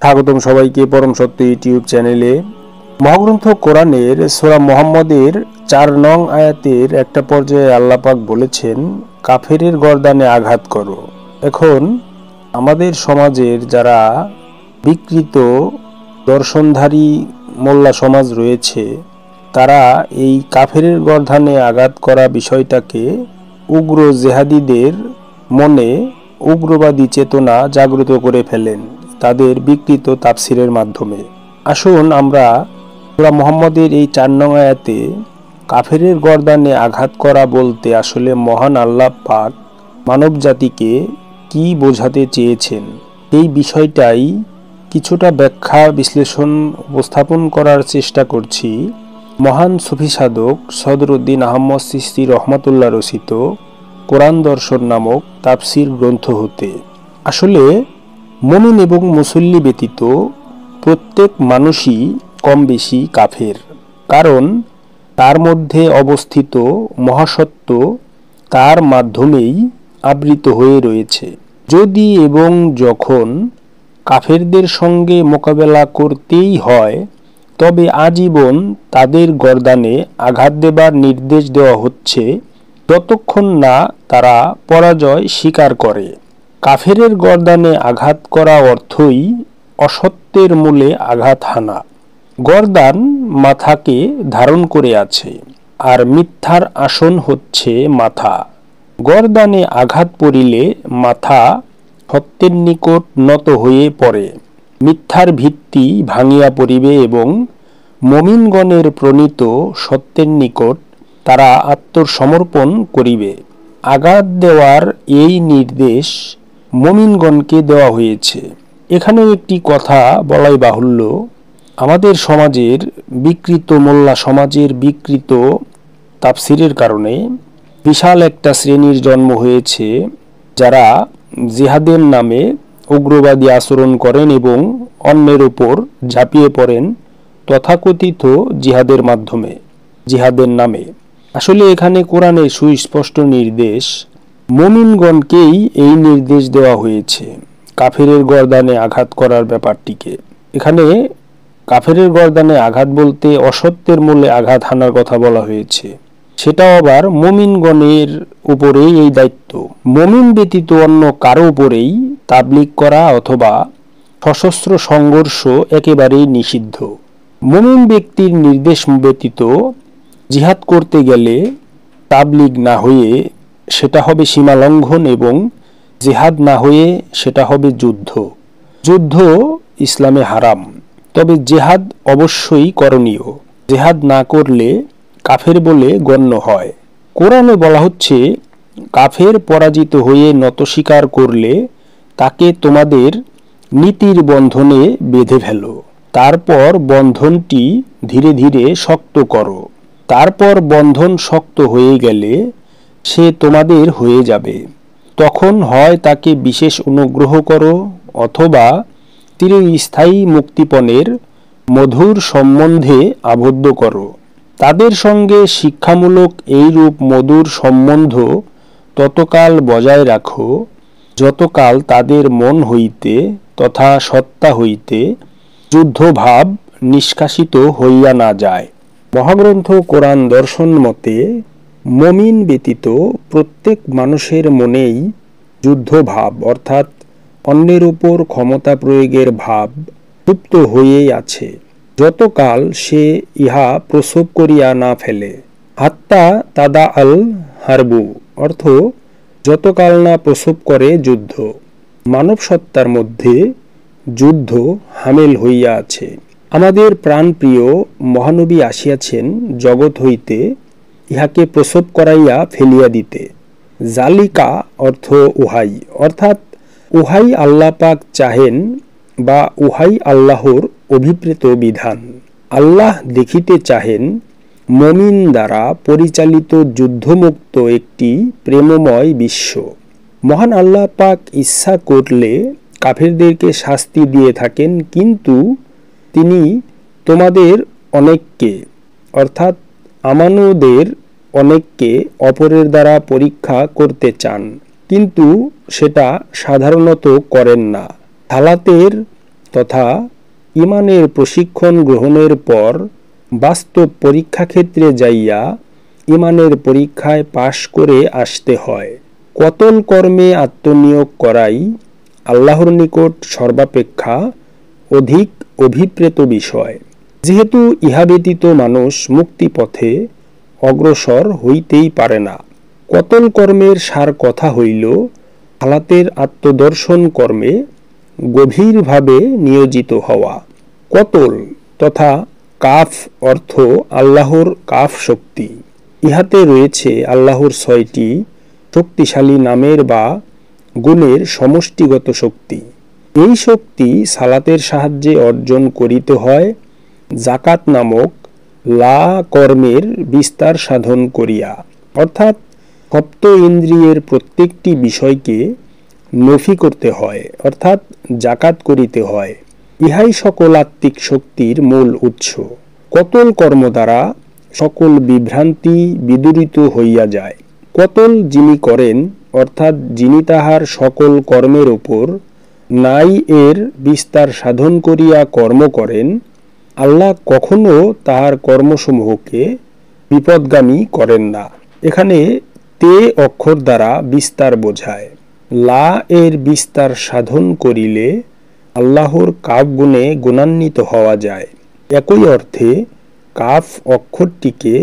স্বাগতম সবাইকে পরম সত্য ইউটিউব চ্যানেলে। মহাগ্রন্থ কোরআনের সূরা মুহাম্মদের 4 নং আয়াতের একটা পর্যায়ে আল্লাহ পাক বলেছেন, কাফেরের গর্দানে আঘাত করো। এখন আমাদের সমাজের যারা বিকৃত দর্শনধারী মোল্লা সমাজ রয়েছে, তারা এই কাফেরের গর্দানে আঘাত করা বিষয়টাকে উগ্র জেহাদিদের মনে উগ্রবাদী চেতনা জাগ্রত করে ফেলেন তাদের বিকৃত তাফসিরের মাধ্যমে। আসুন আমরা সূরা মুহাম্মদের এই 4 নং আয়াতে কাফেরের গর্দানে আঘাত করা বলতে আসলে মহান আল্লাহ পাক মানব জাতিকে কি বোঝাতে চেয়েছেন এই বিষয়টাই কিছুটা ব্যাখ্যা বিশ্লেষণ উপস্থাপন করার চেষ্টা করছি মহান সুফি সাধক সদরুদ্দীন আহমদ চিশতি রহমাতুল্লাহ রচিত কোরআন দর্শন নামক তাফসির গ্রন্থ হতে। আসলে মুমিন এবং মুসল্লি ব্যতীত প্রত্যেক মানুষই কম বেশি কাফের, কারণ তার মধ্যে অবস্থিত মহাসত্য তার মাধ্যমেই আবৃত হয়ে রয়েছে। যদি এবং যখন কাফেরদের সঙ্গে মোকাবেলা করতেই হয়, তবে আজীবন তাদের গর্দানে আঘাত দেবার নির্দেশ দেওয়া হচ্ছে, যতক্ষণ না তারা পরাজয় স্বীকার করে। কাফেরের গর্দানে আঘাত করা অর্থই অসত্যের মূলে আঘাত হানা। গর্দান মাথাকে ধারণ করে আছে, আর মিথ্যার আসন হচ্ছে মাথা। গর্দানে আঘাত পড়িলে মাথা সত্যের নিকট নত হয়ে পড়ে, মিথ্যার ভিত্তি ভাঙিয়া পড়িবে এবং মুমিনগণের প্রণীত সত্যের নিকট তারা আত্মসমর্পণ করিবে। আঘাত দেওয়ার এই নির্দেশ মুমিনগণকে দেওয়া হয়েছে। এখানে একটি কথা বলাই বাহুল্য, আমাদের সমাজের বিকৃত মোল্লা সমাজের বিকৃত তাফসিরের কারণে বিশাল একটা শ্রেণীর জন্ম হয়েছে, যারা জিহাদের নামে উগ্রবাদী আচরণ করেন এবং অন্যের উপর ঝাঁপিয়ে পড়েন তথাকথিত জিহাদের মাধ্যমে, জিহাদের নামে। আসলে এখানে কোরআনে সুস্পষ্ট নির্দেশ, মুমিনগণকেই এই নির্দেশ দেওয়া হয়েছে কাফেরের গর্দানে আঘাত করার ব্যাপারটিকে। এখানে কাফেরের গর্দানে আঘাত বলতে অসত্যের মূলে আঘাত হানার কথা বলা হয়েছে, সেটাও আবার মুমিনগণের উপরেই এই দায়িত্ব। মুমিন ব্যতীত অন্য কারো উপরেই তাবলীগ করা অথবা সশস্ত্র সংঘর্ষ একেবারেই নিষিদ্ধ। মুমিন ব্যক্তির নির্দেশ ব্যতীত জিহাদ করতে গেলে তাবলীগ না হয়ে সেটা হবে সীমালঙ্ঘন এবং জিহাদ না হয়ে সেটা হবে যুদ্ধ। যুদ্ধ ইসলামে হারাম, তবে জিহাদ অবশ্যই করণীয়। জিহাদ না করলে কাফের বলে গণ্য হয়। কোরআনে বলা হচ্ছে, কাফের পরাজিত হয়ে নত স্বীকার করলে তাকে তোমাদের নীতির বন্ধনে বেঁধে ফেলো, তারপর বন্ধনটি ধীরে ধীরে শক্ত করো। তারপর বন্ধন শক্ত হয়ে গেলে সে তোমাদের হয়ে যাবে। তখন হয় তাকে বিশেষ অনুগ্রহ করো অথবা চিরস্থায়ী মুক্তিপণের মধুর সম্বন্ধে আবদ্ধ করো। তাদের সঙ্গে শিক্ষামূলক এইরূপ মধুর সম্বন্ধ ততকাল বজায় রাখো, যতকাল তাদের মন হইতে তথা সত্তা হইতে যুদ্ধভাব নিষ্কাশিত হইয়া না যায়। মহাগ্রন্থ কোরআন দর্শন মতে মুমিন ব্যতীত প্রত্যেক মানুষের মনেই যুদ্ধভাব অর্থাৎ অন্যের উপর ক্ষমতা প্রয়োগের ভাব সুপ্ত হয়েই আছে, যতকাল সে ইহা প্রসব করিয়া না ফেলে। হাত্তা তাদা আল হারবু অর্থ যতকাল না প্রসব করে যুদ্ধ। মানব সত্তার মধ্যে যুদ্ধ হামেল হইয়া আছে। আমাদের প্রাণপ্রিয় মহানবী আসিয়াছেন জগৎ হইতে ইহাকে প্রসব করাইয়া ফেলিয়া দিতে। জালিকা অর্থ উহাই, অর্থাৎ উহাই আল্লাহ পাক চাহেন বা উহাই আল্লাহর অভিপ্রেত বিধান। আল্লাহ দেখিতে চাহেন মুমিন দ্বারা পরিচালিত যুদ্ধমুক্ত একটি প্রেমময় বিশ্ব। মহান আল্লাহ পাক ইচ্ছা করলে কাফেরদেরকে শাস্তি দিয়ে থাকেন, কিন্তু তিনি তোমাদের অনেককে অর্থাৎ আমানুদের অনেককে অপরের দ্বারা পরীক্ষা করতে চান, কিন্তু সেটা সাধারণত করেন না। হালাতের তথা ইমানের প্রশিক্ষণ গ্রহণের পর বাস্তব পরীক্ষা ক্ষেত্রে যাইয়া ইমানের পরীক্ষায় পাশ করে আসতে হয়। কতল কর্মে আত্মনিয়োগ করাই আল্লাহর নিকট সর্বাপেক্ষা অধিক অভিপ্রেত বিষয়। যেহেতু ইহা ব্যতীত মানুষ মুক্তিপথে অগ্রসর হইতেই পারে না। কতল কর্মের সার কথা হইল হালাতের আত্মদর্শন কর্মে গভীরভাবে নিয়োজিত হওয়া। কতল তথা কাফ অর্থ আল্লাহর কাফ শক্তি। ইহাতে রয়েছে আল্লাহর ৬টি শক্তিশালী নামের বা গুণের সমষ্টিগত শক্তি। এই শক্তি সালাতের সাহায্যে অর্জন করিতে হয় জাকাত নামক লা কর্মের বিস্তার সাধন করিয়া, অর্থাৎ সপ্ত ইন্দ্রিয়ের প্রত্যেকটি বিষয়কে নফি করতে হয়, অর্থাৎ জাকাত করিতে হয়। ইহাই সকল আত্মিক শক্তির মূল উৎস। কতল কর্ম দ্বারা সকল বিভ্রান্তি বিদূরিত হইয়া যায়। কতল যিনি করেন, অর্থাৎ যিনি তাহার সকল কর্মের উপর নাই এর বিস্তার সাধন করিয়া কর্ম করেন, আল্লাহ কখনো তাহার কর্মসমূহকে বিপদগামী করেন না। এখানে তে অক্ষর দ্বারা বিস্তার বোঝায়। লা এর বিস্তার সাধন করিলে আল্লাহর কাফ গুণে গুণান্বিত হওয়া যায়। একই অর্থে কাফ অক্ষরটিকে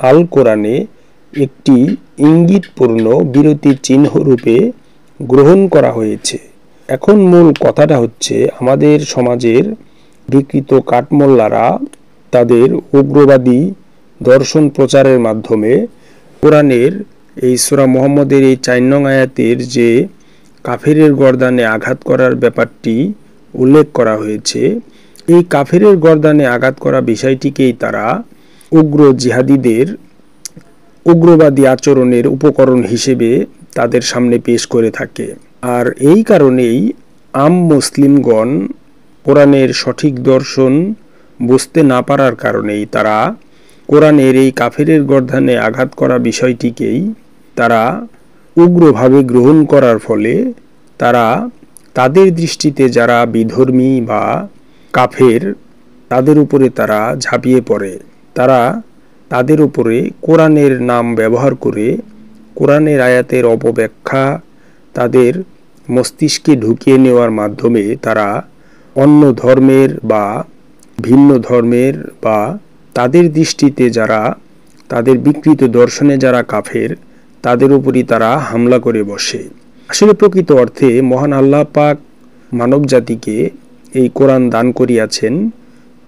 আল কোরআনে একটি ইঙ্গিতপূর্ণ বিরতি চিহ্ন রূপে গ্রহণ করা হয়েছে। এখন মূল কথাটা হচ্ছে, আমাদের সমাজের বিকৃত কাঠমোল্লারা তাদের উগ্রবাদী দর্শন প্রচারের মাধ্যমে কোরআনের এই সূরা মুহাম্মদের এই ৪ নং আয়াতের যে কাফেরের গর্দানে আঘাত করার ব্যাপারটি উল্লেখ করা হয়েছে, এই কাফেরের গর্দানে আঘাত করা বিষয়টিকেই তারা উগ্র জিহাদিদের উগ্রবাদী আচরণের উপকরণ হিসেবে তাদের সামনে পেশ করে থাকে। আর এই কারণেই আম মুসলিমগণ কোরআনের সঠিক দর্শন বুঝতে না পারার কারণেই তারা কোরআনের এই কাফেরের গর্দানে আঘাত করা বিষয়টিকেই তারা উগ্রভাবে গ্রহণ করার ফলে তারা তাদের দৃষ্টিতে যারা বিধর্মী বা কাফের তাদের উপরে তারা ঝাঁপিয়ে পড়ে। তারা তাদের উপরে কোরআনের নাম ব্যবহার করে কোরআনের আয়াতের অপব্যাখ্যা তাদের মস্তিষ্কে ঢুকিয়ে নেওয়ার মাধ্যমে তারা অন্য ধর্মের বা ভিন্ন ধর্মের বা তাদের দৃষ্টিতে যারা তাদের বিকৃত দর্শনে যারা কাফের তাদের উপরই তারা হামলা করে বসে। আসলে প্রকৃত অর্থে মহান আল্লাহ পাক মানব জাতিকে এই কোরআন দান করিয়াছেন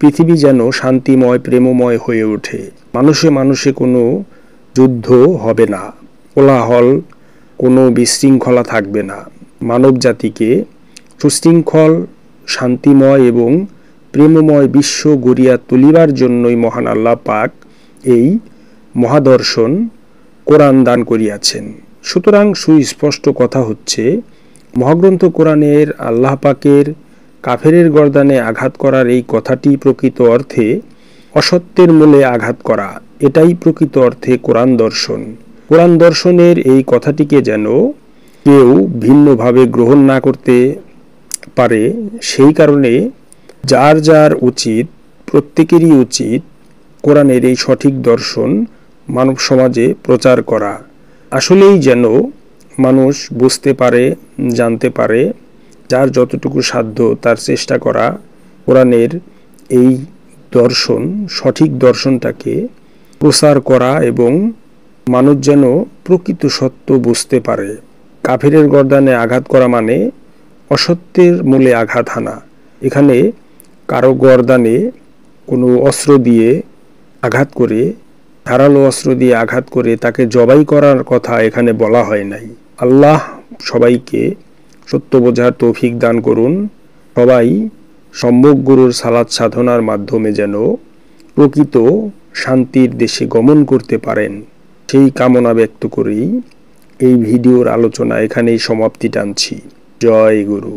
পৃথিবী যেন শান্তিময় প্রেমময় হয়ে ওঠে। মানুষে মানুষে কোনো যুদ্ধ হবে না, কোলাহল, কোনো বিশৃঙ্খলা থাকবে না। মানব জাতিকে সুশৃঙ্খল, শান্তিময় এবং প্রেমময় বিশ্ব গড়িয়া তুলিবার জন্যই মহান আল্লাহ পাক এই মহাদর্শন কোরআন দান করিয়াছেন। সুতরাং সুস্পষ্ট কথা হচ্ছে, মহাগ্রন্থ কোরআনের আল্লাহ পাকের কাফেরের গর্দানে আঘাত করার এই কথাটি প্রকৃত অর্থে অসত্যের মূলে আঘাত করা। এটাই প্রকৃত অর্থে কোরআন দর্শন। কোরআন দর্শনের এই কথাটিকে যেন কেউ ভিন্নভাবে গ্রহণ না করতে পারে, সেই কারণে যার যার উচিত, প্রত্যেকেরই উচিত কোরআনের এই সঠিক দর্শন মানব সমাজে প্রচার করা। আসলেই যেন মানুষ বুঝতে পারে, জানতে পারে, যার যতটুকু সাধ্য তার চেষ্টা করা কোরআনের এই দর্শন, সঠিক দর্শনটাকে প্রচার করা এবং মানুষ যেন প্রকৃত সত্য বুঝতে পারে। কাফেরের গর্দানে আঘাত করা মানে অসত্যের মূলে আঘাত হানা। এখানে কারো গর্দানে কোনো অস্ত্র দিয়ে আঘাত করে, ধারালো অস্ত্র দিয়ে আঘাত করে তাকে জবাই করার কথা এখানে বলা হয় নাই। আল্লাহ সবাইকে সত্য বোঝার তৌফিক দান করুন। সবাই সম্যক গুরুর সালাত সাধনার মাধ্যমে যেন প্রকৃত শান্তির দেশে গমন করতে পারেন, সেই কামনা ব্যক্ত করেই এই ভিডিওর আলোচনা এখানেই সমাপ্তি টানছি। জয় গুরু।